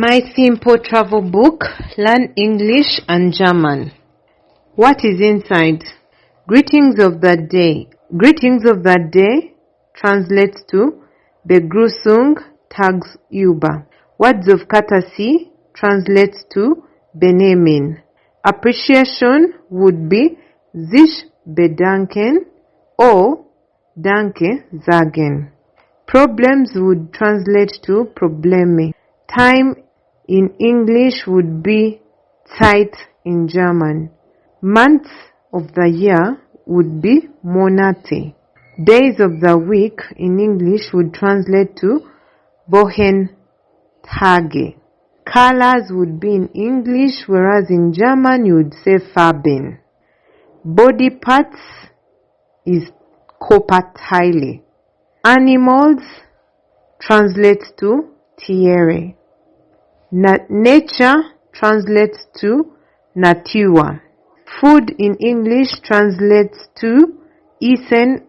My simple travel book, Learn English and German. What is inside? Greetings of the day. Greetings of the day translates to Begrüßung tagsüber. Words of courtesy translates to Benehmen. Appreciation would be sich bedanken or Danke sagen. Problems would translate to Probleme. Time in English would be Zeit in German. Months of the year would be Monate. Days of the week in English would translate to Wochentage. Colors would be in English, whereas in German you would say Farben. Body parts is Körperteile. Animals translates to Tiere. Nature translates to Natur. Food in English translates to Essen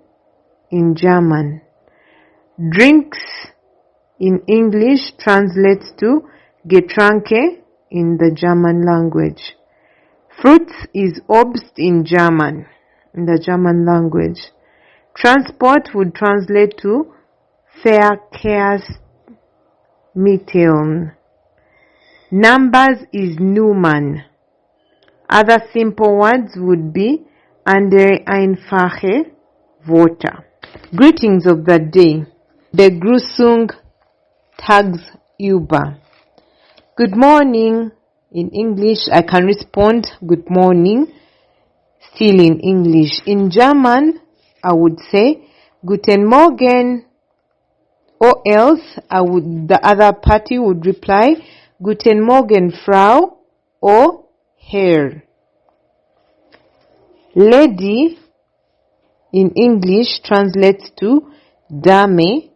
in German. Drinks in English translates to Getränke in the German language. Fruits is Obst in German, in the German language. Transport would translate to Verkehrsmitteln. Numbers is Nummern. Other simple words would be andere einfache Wörter. Greetings of the day. Begrüßung tagsüber. Good morning. In English, I can respond good morning. Still in English. In German, I would say Guten Morgen. Or else, the other party would reply Guten Morgen, Frau or Herr. Lady in English translates to Dame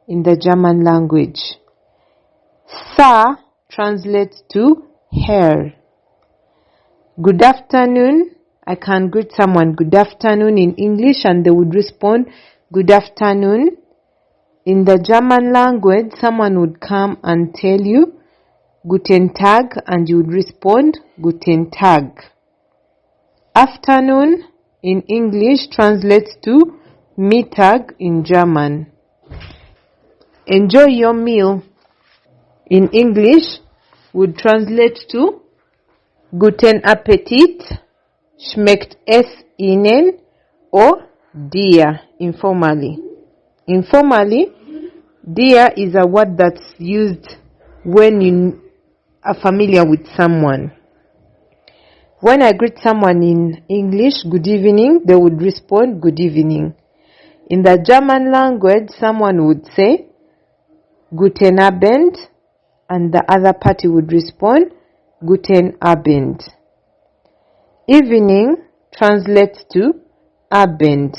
in the German language. Sir translates to Herr. Good afternoon. I can greet someone good afternoon in English and they would respond good afternoon. In the German language, someone would come and tell you Guten Tag and you would respond Guten Tag. Afternoon in English translates to Mittag in German. Enjoy your meal in English would translate to Guten Appetit, schmeckt es Ihnen or Dir informally. Informally, Dir is a word that's used when you are familiar with someone. When I greet someone in English, good evening, they would respond good evening. In the German language, someone would say Guten Abend and the other party would respond Guten Abend. Evening translates to Abend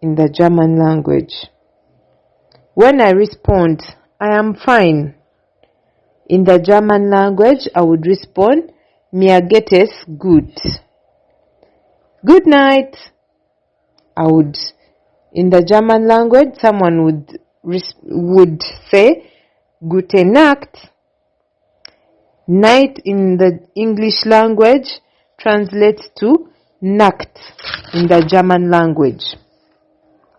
in the German language. When I respond, I am fine. In the German language, I would respond, Mir geht es gut. Good night. In the German language, someone would say, Gute Nacht. Night in the English language translates to Nacht in the German language.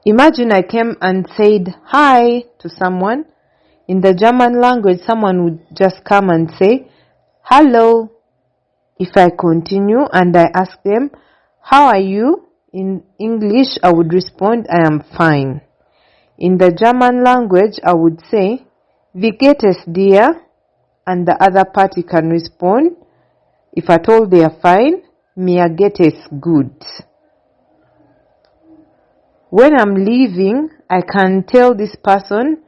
Imagine I came and said hi to someone. In the German language, someone would just come and say, hello. If I continue and I ask them, how are you? In English, I would respond, I am fine. In the German language, I would say, wie geht es dir? And the other party can respond, if at all they are fine, mir geht es gut. When I'm leaving, I can tell this person,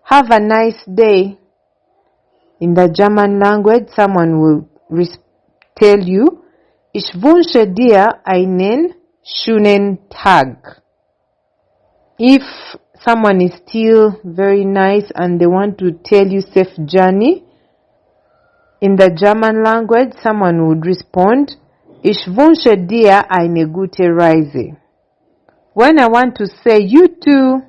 have a nice day. In the German language, someone will tell you, ich wünsche dir einen schönen Tag. If someone is still very nice and they want to tell you safe journey, in the German language, someone would respond, ich wünsche dir eine gute Reise. When I want to say you too,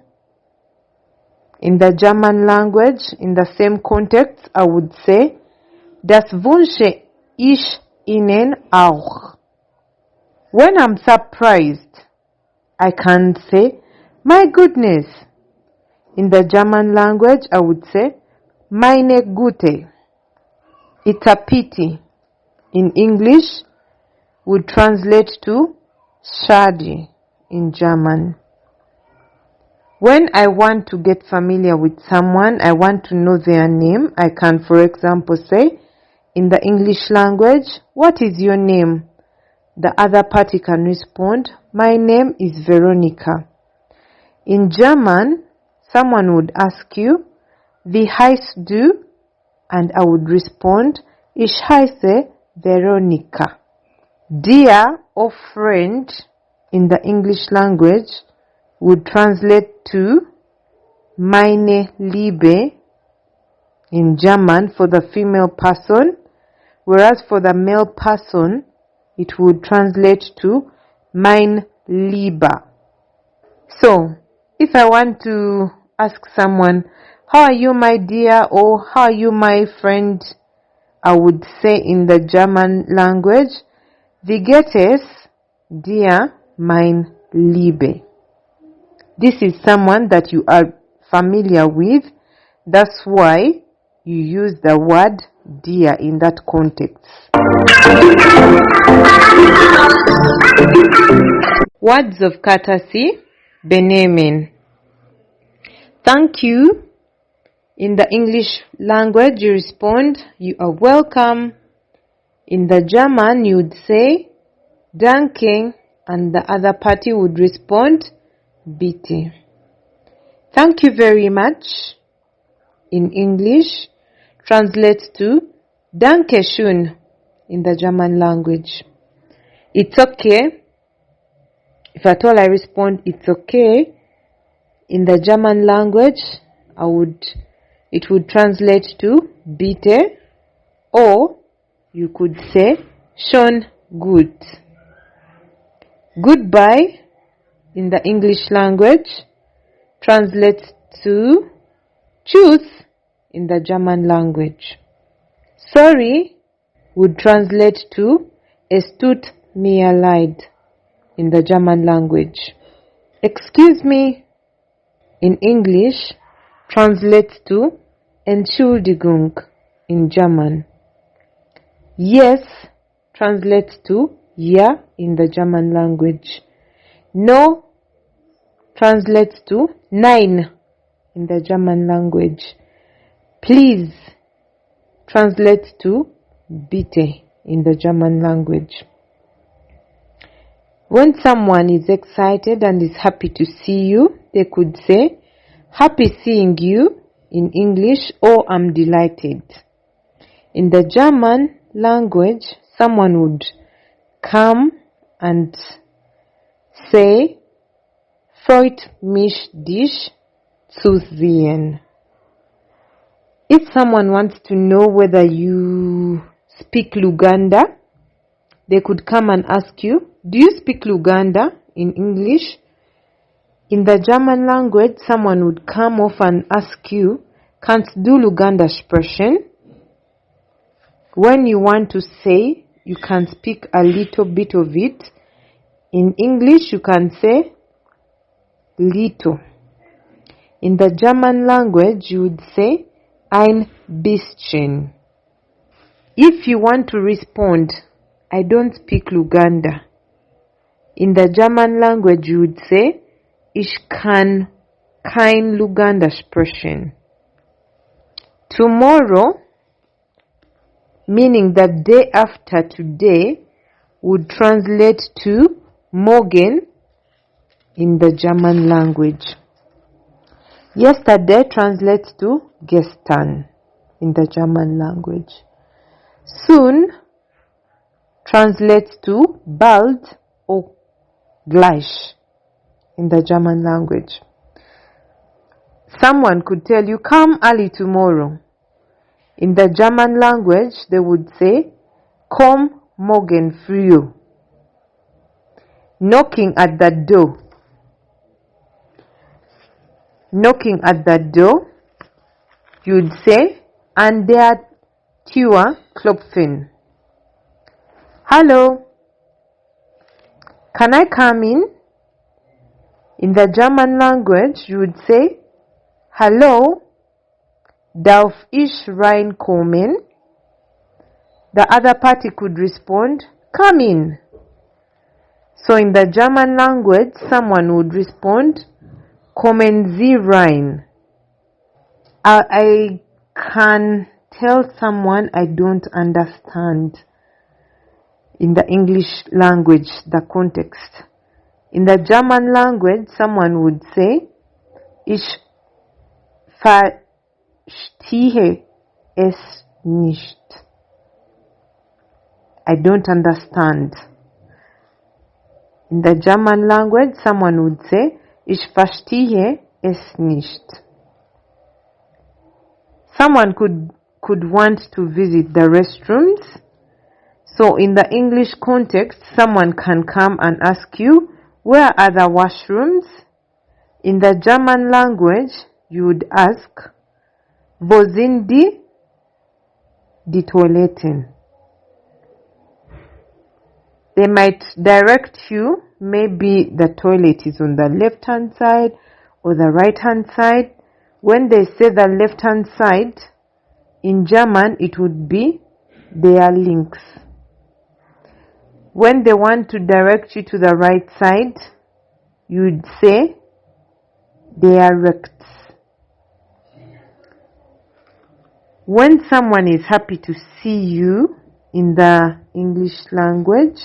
In the German language, in the same context, I would say, das wünsche ich Ihnen auch. When I'm surprised, I can say, my goodness. In the German language, I would say, meine Güte. It's a pity. In English, would translate to schade in German. When I want to get familiar with someone, I want to know their name, I can, for example, say, in the English language, what is your name? The other party can respond, my name is Veronica. In German, someone would ask you, wie heißt du? And I would respond, ich heiße Veronica. Dear or friend in the English language would translate to meine Liebe in German for the female person, whereas for the male person it would translate to mein Lieber. So, if I want to ask someone, how are you my dear, or how are you my friend, I would say in the German language, wie geht es dir mein Liebe? This is someone that you are familiar with. That's why you use the word dear in that context. Words of courtesy, benehmen. Thank you. In the English language, you respond, you are welcome. In the German, you would say, danke, and the other party would respond, bitte. Thank you very much. In English, translates to danke schön in the German language. It's okay. If at all I respond, it's okay. In the German language, it would translate to bitte, or you could say schon gut. Goodbye in the English language translates to tschüss in the German language. Sorry would translate to es tut mir leid in the German language. Excuse me in English translates to Entschuldigung in German. Yes translates to ja in the German language. No translates to nein in the German language. Please translates to bitte in the German language. When someone is excited and is happy to see you, they could say, happy seeing you in English, or I'm delighted. In the German language, someone would come and say, freut mich dich zu sehen. If someone wants to know whether you speak Luganda, they could come and ask you, do you speak Luganda in English? In the German language, someone would come off and ask you, kannst du Luganda sprechen? When you want to say, you can speak a little bit of it. In English, you can say little. In the German language, you would say ein bisschen. If you want to respond, I don't speak Luganda, in the German language, you would say ich kann kein Luganda sprechen. Tomorrow, meaning the day after today, would translate to morgen in the German language. Yesterday translates to gestern in the German language. Soon translates to bald or gleich in the German language. Someone could tell you, come early tomorrow. In the German language, they would say, komm morgen früh. Knocking at the door. knocking at the door, you'd say an der Tür klopfen. Hello, can I come in? In the German language, you would say, Hallo, darf ich reinkommen? The other party could respond, come in. So in the German language, someone would respond, kommen Sie rein. I can tell someone I don't understand in the English language, the context. In the German language, someone would say, ich verstehe es nicht. I don't understand. In the German language, someone would say, ich verstehe es nicht. Someone could want to visit the restrooms. So in the English context, someone can come and ask you, where are the washrooms? In the German language, you would ask, wo sind die Toiletten? They might direct you, maybe the toilet is on the left hand side or the right hand side. When they say the left hand side, in German it would be der links. When they want to direct you to the right side, you'd say der rechts. When someone is happy to see you in the English language,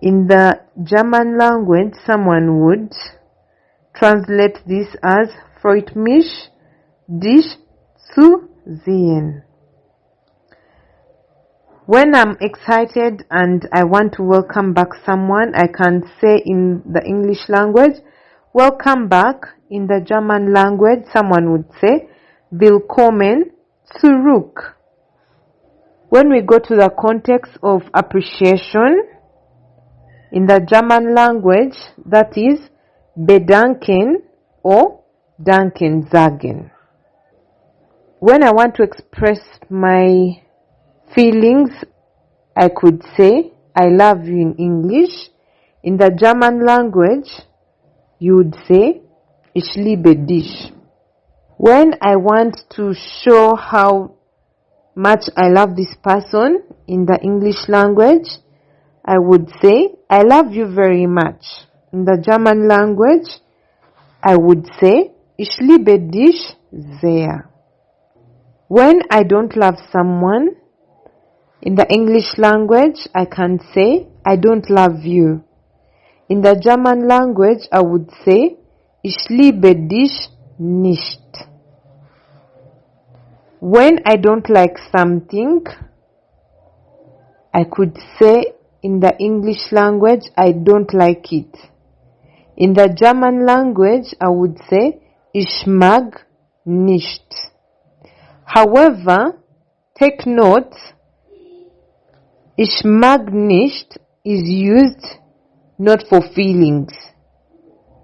in the German language, someone would translate this as freut mich, dich zu sehen. When I'm excited and I want to welcome back someone, I can say in the English language, welcome back. In the German language, someone would say, willkommen zurück. When we go to the context of appreciation, in the German language, that is bedanken or danken sagen. When I want to express my feelings, I could say, I love you in English. In the German language, you would say, ich liebe dich. When I want to show how much I love this person, in the English language, I would say, I love you very much. In the German language, I would say, ich liebe dich sehr. When I don't love someone, in the English language, I can say, I don't love you. In the German language, I would say, ich liebe dich nicht. When I don't like something, I could say in the English language, I don't like it. In the German language, I would say, ich mag nicht. However, take note, ich mag nicht is used not for feelings.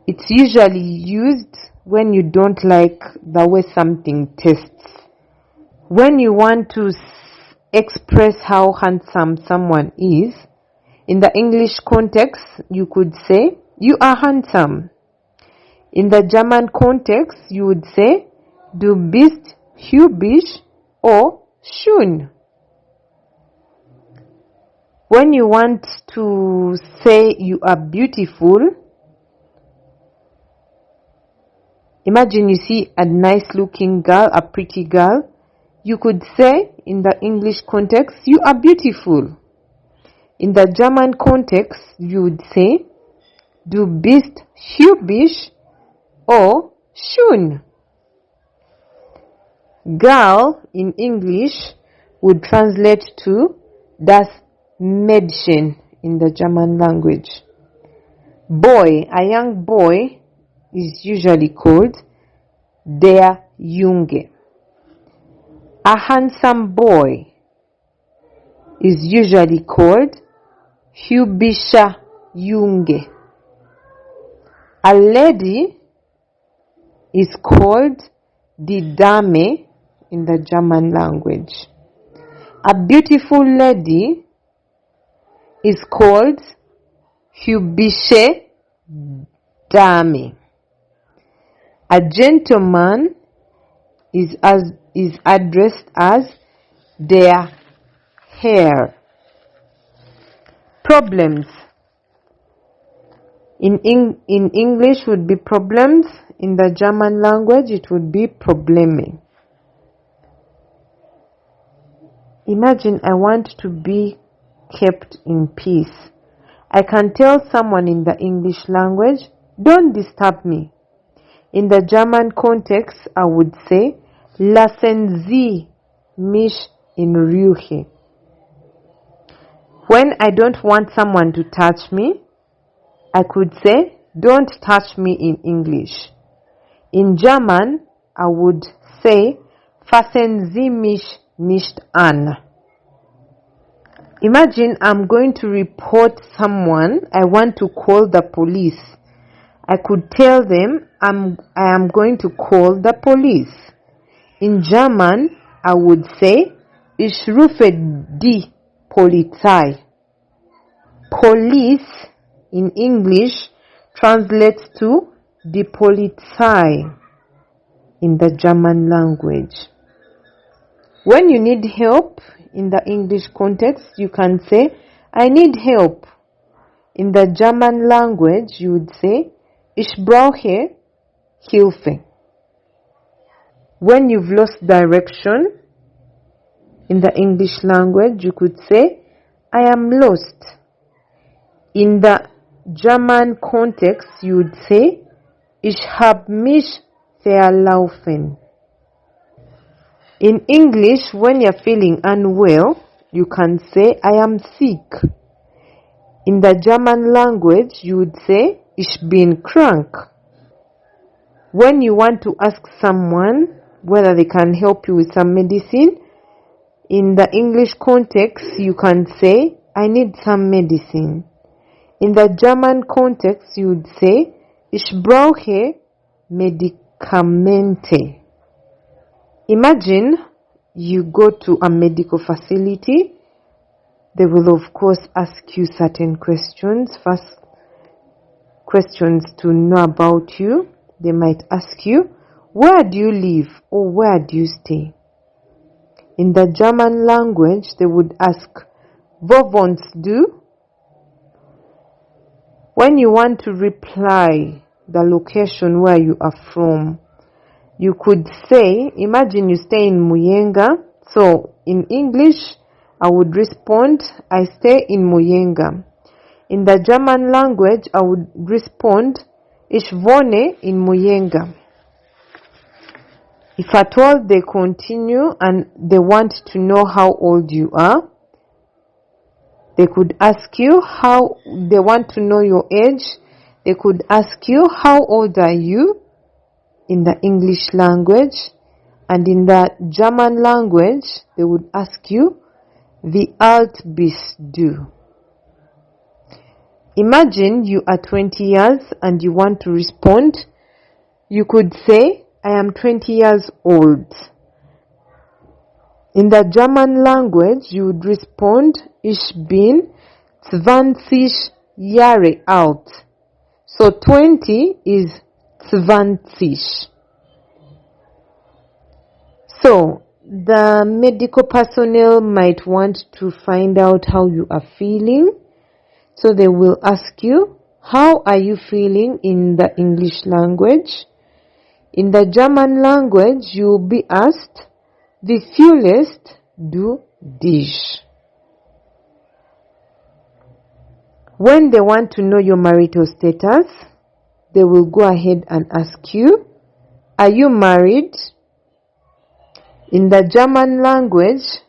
It's usually used when you don't like the way something tastes. When you want to express how handsome someone is, in the English context, you could say, you are handsome. In the German context, you would say, du bist hübsch or schön. When you want to say you are beautiful, imagine you see a nice looking girl, a pretty girl, you could say in the English context, you are beautiful. In the German context, you would say, du bist hübsch or schön. Girl in English would translate to das Mädchen in the German language. Boy, a young boy, is usually called der Junge. A handsome boy is usually called hübscher Junge. A lady is called Die Dame in the German language. A beautiful lady is called Hübsche Dame. A gentleman is addressed as der Herr. Problems. In English would be problems. In the German language it would be Probleme. Imagine I want to be kept in peace. I can tell someone in the English language, don't disturb me. In the German context, I would say, lassen Sie mich in Ruhe. When I don't want someone to touch me, I could say, don't touch me in English. In German, I would say, fassen Sie mich nicht an. Imagine I'm going to report someone. I want to call the police. I could tell them I am going to call the police. In German, I would say, ich rufe die Polizei. Police in English translates to die Polizei in the German language. When you need help in the English context, you can say, I need help. In the German language, you would say, ich brauche Hilfe. When you've lost direction, in the English language, you could say, I am lost. In the German context, you would say, ich habe mich verlaufen. In English, when you're feeling unwell, you can say, I am sick. In the German language, you would say, ich bin krank. When you want to ask someone whether they can help you with some medicine, in the English context, you can say, I need some medicine. In the German context, you would say, ich brauche Medikamente. Imagine you go to a medical facility. They will of course ask you certain questions. First, questions to know about you. They might ask you, where do you live or where do you stay? In the German language, they would ask, wo wohnst du? When you want to reply the location where you are from, you could say, imagine you stay in Muyenga. So in English, I would respond, I stay in Muyenga. In the German language, I would respond, ich wohne in Muyenga. If at all they continue and they want to know how old you are, they could ask you how they want to know your age. They could ask you, how old are you? In the English language. And in the German language, they would ask you, wie alt bist du? Imagine you are 20 years and you want to respond. You could say, I am 20 years old. In the German language, you would respond, ich bin 20 Jahre alt. So 20 is 20. So the medical personnel might want to find out how you are feeling. So they will ask you, how are you feeling in the English language? In the German language, you will be asked, wie fühlst du dich? When they want to know your marital status, they will go ahead and ask you, are you married? In the German language,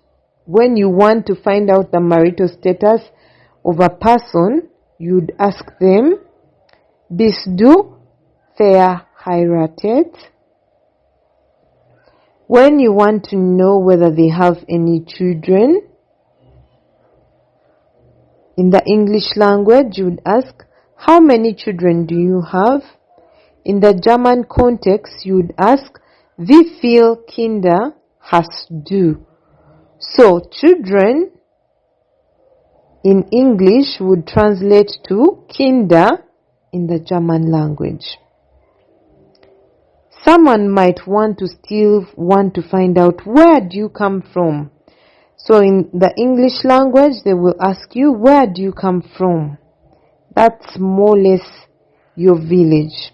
when you want to find out the marital status of a person, you'd ask them, bist du verheiratet? When you want to know whether they have any children, in the English language, you would ask, how many children do you have? In the German context, you would ask, wie viel Kinder hast du? So, children in English would translate to Kinder in the German language. Someone might still want to find out, where do you come from? So in the English language, they will ask you, where do you come from? That's more or less your village.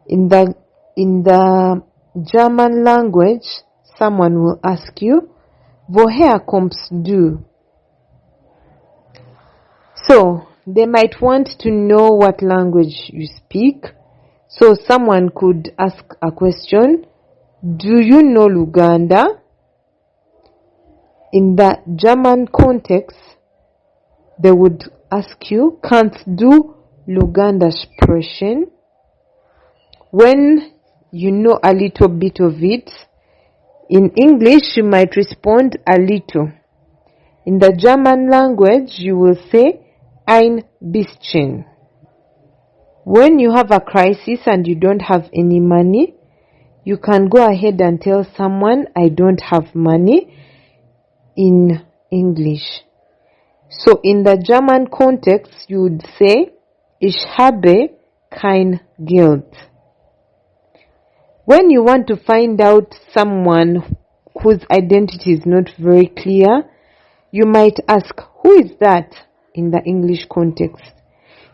In the German language, someone will ask you, woher kommst du? So they might want to know what language you speak. So someone could ask a question, do you know Luganda? In the German context, they would ask you, kannst du Luganda sprechen? When you know a little bit of it, in English you might respond a little. In the German language, you will say ein bisschen. When you have a crisis and you don't have any money, you can go ahead and tell someone, I don't have money, in English. So in the German context, you would say, ich habe kein Geld. When you want to find out someone whose identity is not very clear, you might ask, who is that, in the English context.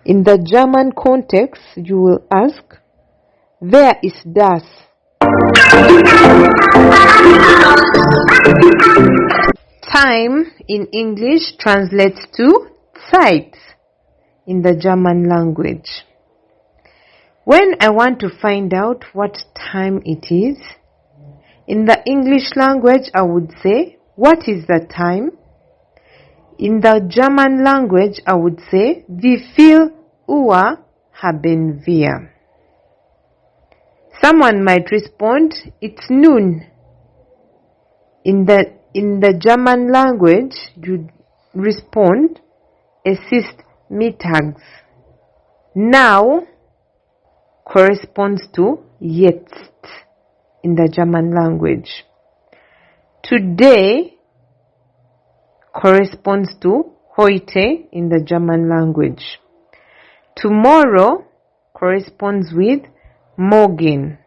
In the German context, you will ask, wer ist das? Time in English translates to Zeit in the German language. When I want to find out what time it is, in the English language I would say, what is the time? In the German language I would say, wie viel Uhr haben wir? Someone might respond, it's noon. In the German language, you respond, es ist mittags. Now corresponds to jetzt in the German language. Today corresponds to heute in the German language. Tomorrow corresponds with morgen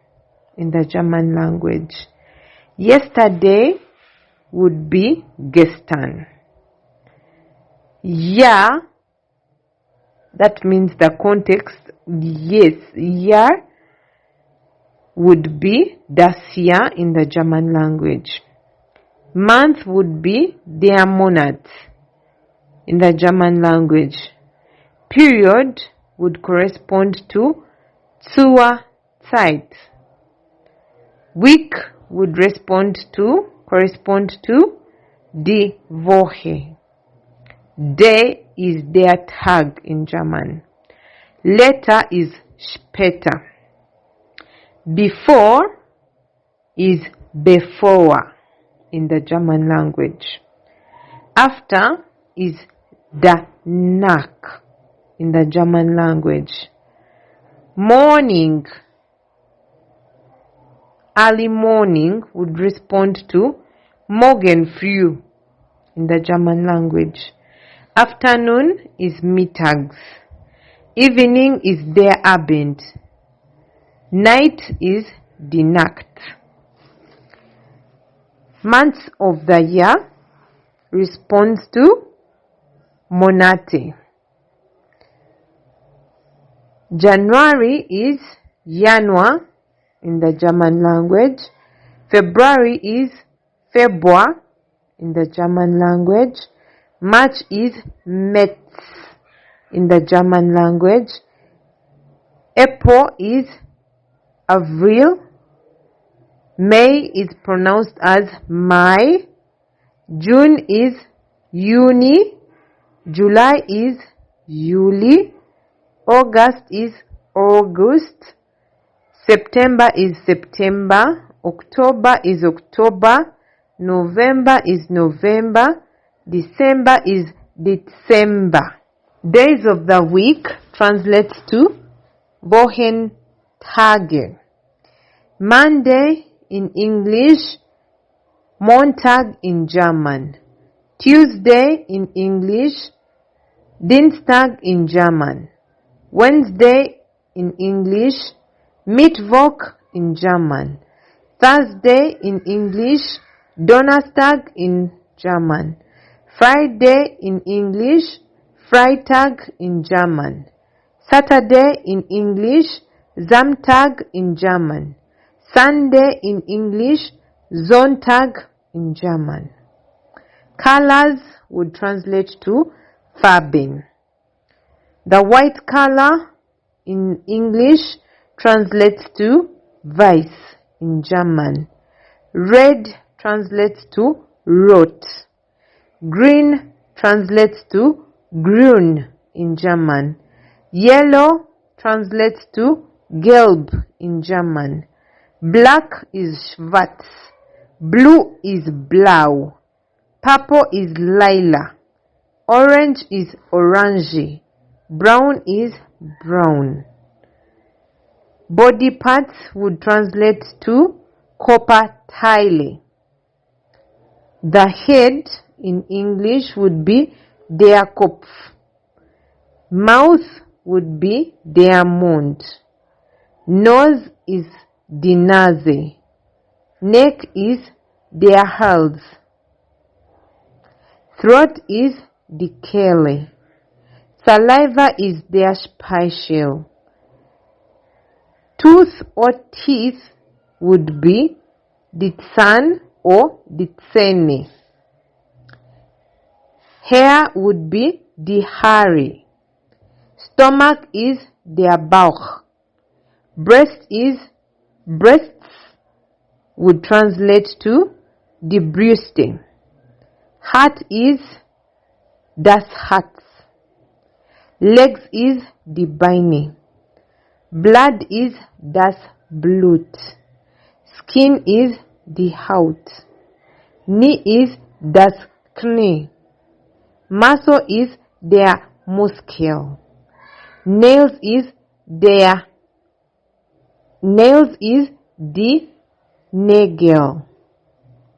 in the German language. Yesterday would be gestern. Ja, that means the context, yes, ja would be das Jahr in the German language. Month would be der Monat in the German language. Period would correspond to zur Zeit. Week would correspond to die Woche. Day is der Tag in German. Later is später. Before is bevor in the German language. After is danach in the German language. Morning, early morning would respond to morgen früh in the German language. Afternoon is mittags. Evening is der Abend. Night is die Nacht. Months of the year responds to Monate. January is Januar in the German language. February is Februar in the German language. March is März in the German language. April is Avril. May is pronounced as Mai. June is Juni. July is Juli. August is August. September is September. October is October. November is November. December is December. Days of the week translates to Wochen Tage. Monday in English, Montag in German. Tuesday in English, Dienstag in German. Wednesday in English, Mittwoch in German. Thursday in English, Donnerstag in German. Friday in English, Freitag in German. Saturday in English, Samstag in German. Sunday in English, Sonntag in German. Colors would translate to Farben. The white color in English translates to Weiß in German. Red translates to Rot. Green translates to Grün in German. Yellow translates to Gelb in German. Black is Schwarz. Blue is Blau. Purple is Lila. Orange is Orange. Brown is Brown. Body parts would translate to Körperteile. The head in English would be der Kopf. Mouth would be der Mund. Nose is die Nase. Neck is der Hals. Throat is die Kehle. Saliva is der Speichel. Tooth or teeth would be die Zahn or die Zähne. Hair would be die Haare. Stomach is der Bauch. Breasts would translate to die Brüste. Heart is das Herz. Legs is die Beine. Blood is das Blut. Skin is die Haut. Knee is das Knie. Muscle is der Muskel. Nails is die Nägel.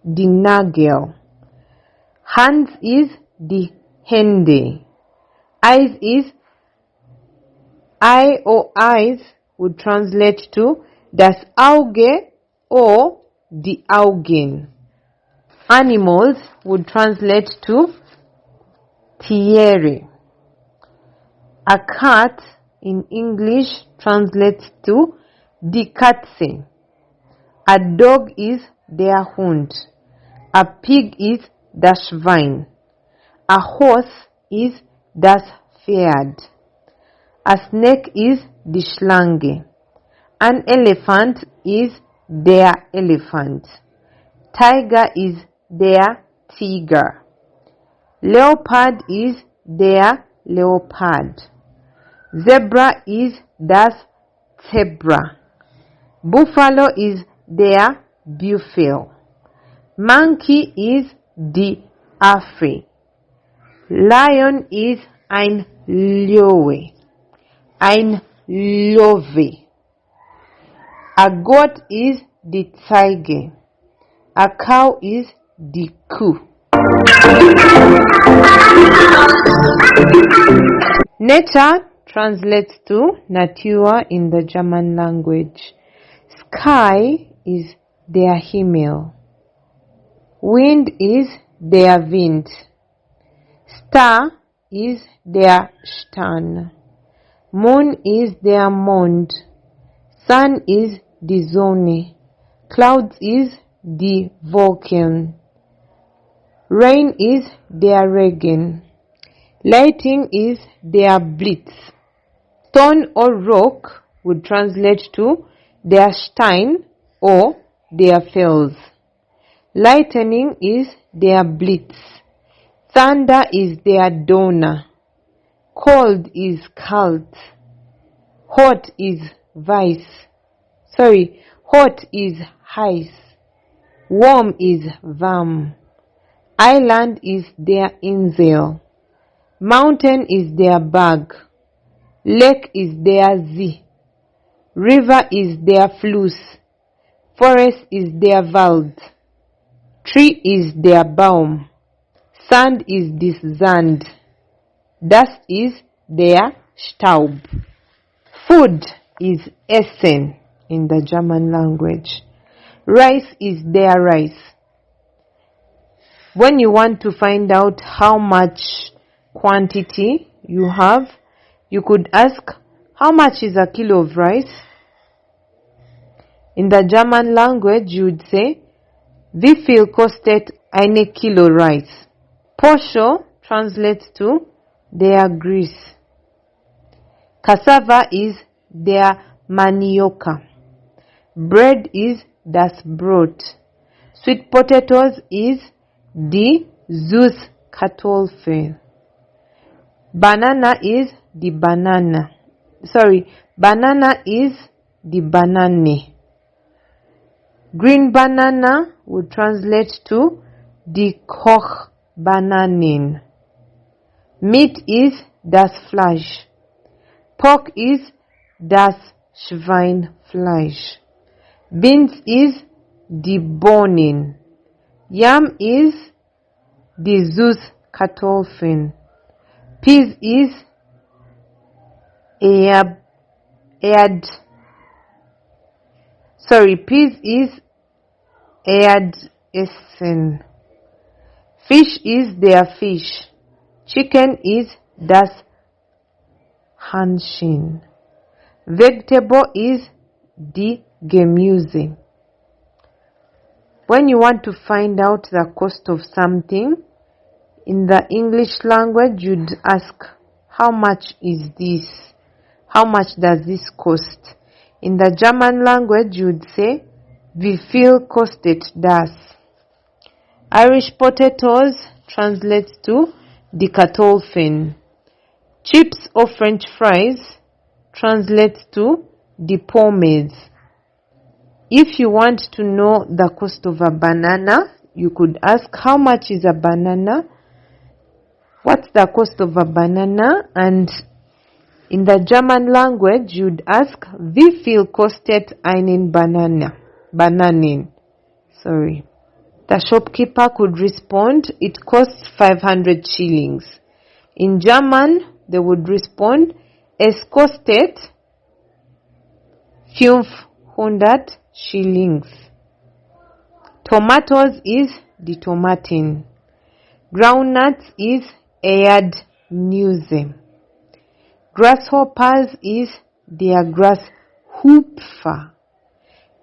Die Nagel. Hands is die Hände. Eyes is eye or eyes would translate to das Auge or die Augen. Animals would translate to Tiere. A cat in English translates to die Katze. A dog is der Hund. A pig is das Schwein. A horse is das Pferd. A snake is die Schlange. An elephant is der Elephant. Tiger is der Tiger. Leopard is der Leopard. Zebra is das Zebra. Buffalo is der Buffalo. Monkey is die Affe. Lion is ein Löwe. Ein Löwe. A goat is die Ziege. A cow is die Kuh. Nature translates to Natur in the German language. Sky is der Himmel. Wind is der Wind. Star is der Stern. Moon is der Mond. Sun is die Sonne. Clouds is die Wolken. Rain is der Regen. Lightning is der Blitz. Stone or rock would translate to der Stein or der Fels. Lightning is der Blitz. Thunder is der Donner. Cold is kalt. Hot is hot is heiß. Warm is warm. Island is der Insel. Mountain is der Berg. Lake is der See. River is der Fluss. Forest is der Wald. Tree is der Baum. Sand is des Sand. Dust is der Staub. Food is Essen in the German language. Rice is der Reis. When you want to find out how much quantity you have, you could ask, how much is a kilo of rice? In the German language, you would say, wie viel kostet eine Kilo Reis? Posho translates to der Grieß. Cassava is der Manioka. Bread is das Brot. Sweet potatoes is die Süßkartoffel. Banana is die Banana. Banana is die Banane. Green banana would translate to die Kochbananen. Meat is das Fleisch. Pork is das Schweinfleisch. Beans is die Bohnen. Yam is die Süßkartoffeln. Peas is Erdessen. Fish is der Fisch. Chicken is das Hähnchen. Vegetable is die Gemüse. When you want to find out the cost of something, in the English language, you'd ask, how much is this? How much does this cost? In the German language, you'd say, wie viel kostet das? Irish potatoes translates to die Kartoffeln. Chips or French fries translates to die Pommes. If you want to know the cost of a banana, you could ask, how much is a banana? What's the cost of a banana? And in the German language, you'd ask, wie viel kostet einen Bananen? The shopkeeper could respond, it costs 500 shillings. In German, they would respond, es kostet 500 shillings. Tomatoes is die Tomaten. Groundnuts is Erdnüsse. Grasshoppers is der Grasshupfer.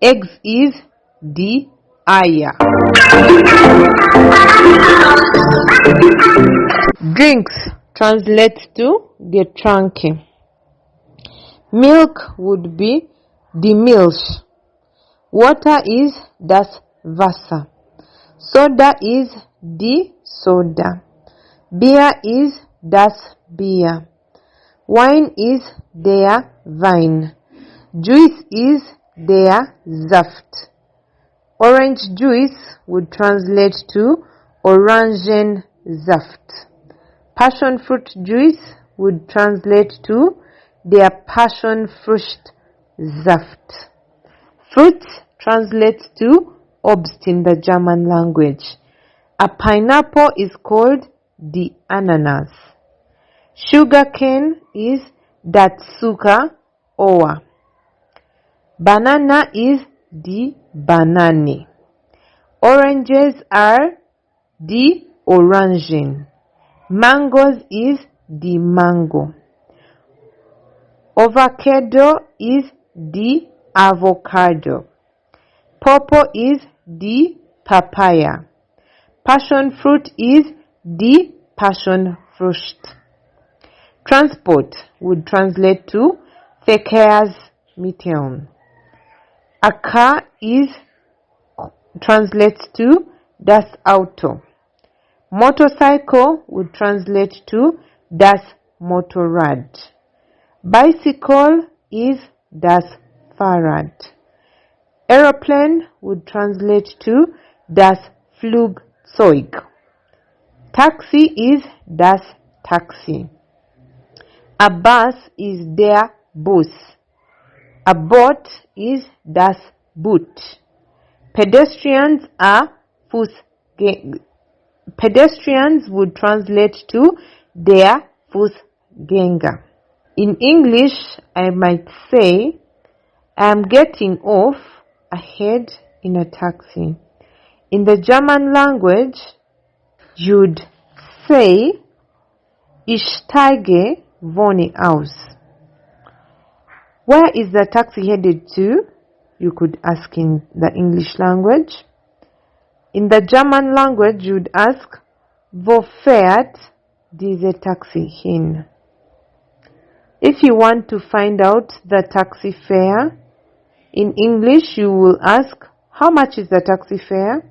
Eggs is die Eier. Drinks translates to Getränke. Milk would be die Milch. Water is das Wasser. Soda is die Soda. Beer is das Bier. Wine is der Wein. Juice is der Saft. Orange juice would translate to Orangensaft. Passion fruit juice would translate to der Passionfruchtsaft. Fruit translates to Obst in the German language. A pineapple is called die Ananas. Sugarcane is das Zuckerohr. Banana is die Banane. Oranges are die Orangen. Mangoes is die Mango. Avocado is die Avocado. Pawpaw is die Papaya. Passion fruit is die Passionfrucht. Transport would translate to Verkehrsmittel. A car translates to das Auto. Motorcycle would translate to das Motorrad. Bicycle is das Fahrrad. Aeroplane would translate to das Flugzeug. Taxi is das Taxi. A bus is der Bus. A boat is das Boot. Pedestrians are Pedestrians would translate to der Fußgänger. In English, I might say, I am getting off ahead in a taxi. In the German language, you'd say, ich steige vorne aus. Where is the taxi headed to? You could ask in the English language. In the German language, you'd ask, wo fährt diese Taxi hin? If you want to find out the taxi fare, in English you will ask, how much is the taxi fare?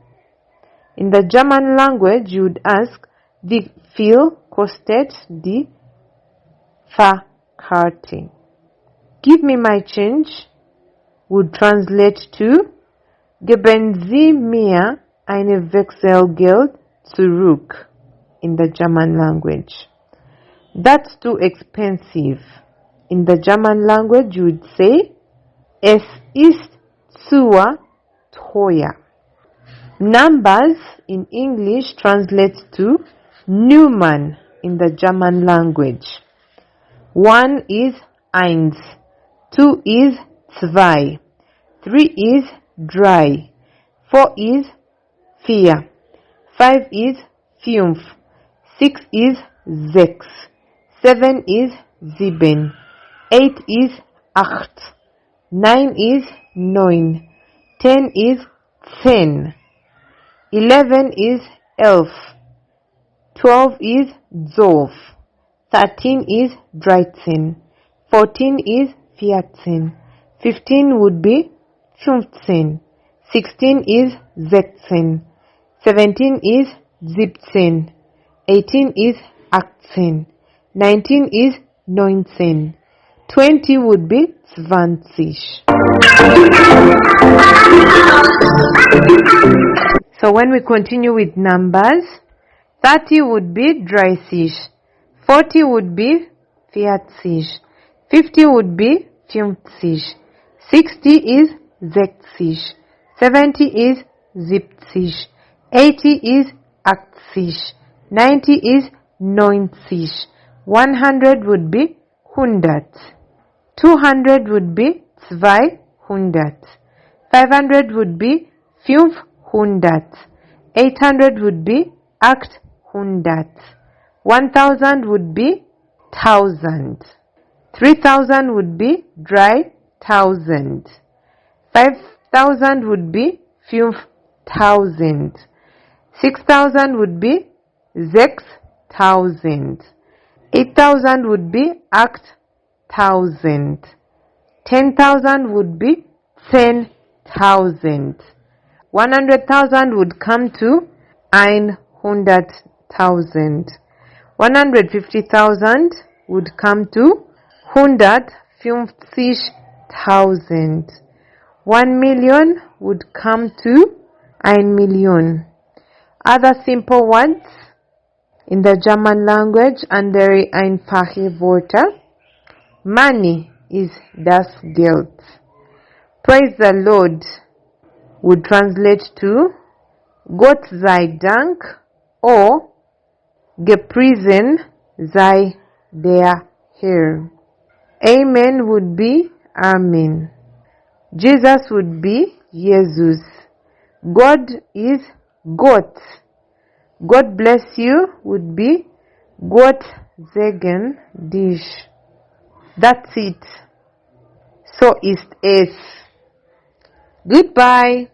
In the German language, you'd ask, wie viel kostet die Fahrkarte? Give me my change would translate to, geben Sie mir eine Wechselgeld zurück in the German language. That's too expensive. In the German language, you would say, es ist zu teuer. Numbers in English translates to Nummern in the German language. 1 is eins, 2 is zwei, 3 is drei, 4 is vier, 5 is fünf, 6 is sechs, 7 is sieben, 8 is acht, 9 is neun, 10 is 10, 11 is 11, 12 is 12, 13 is 13, 14 is 14, 15 would be 15, 16 is 16, 17 is 17, 18 is 18, 19 is 19, 20 would be 20. So when we continue with numbers, 30 would be 30, 40 would be 40, 50 would be 50, 60 is 60, 70 is 70, 80 is 80, 90 is 90, 100 would be 100, 200 would be 200, 500 would be 500, 800 would be 800, 1000 would be 1000, 3000 would be 3000, 5000 would be 5000, 6000 would be 6000, 8000 would be 8000, 10,000 would be 10,000, 100,000 would come to 100,000, 150,000 would come to 150,000, 1 million would come to 1 million. Other simple words in the German language andere einfache Wörter. Money is das Geld. Praise the Lord would translate to Gott sei Dank or Gepriesen sei der Herr. Amen would be Amen. Jesus would be Jesus. God is Gott. God bless you would be Gott segen dich. That's it. So ist es. Goodbye.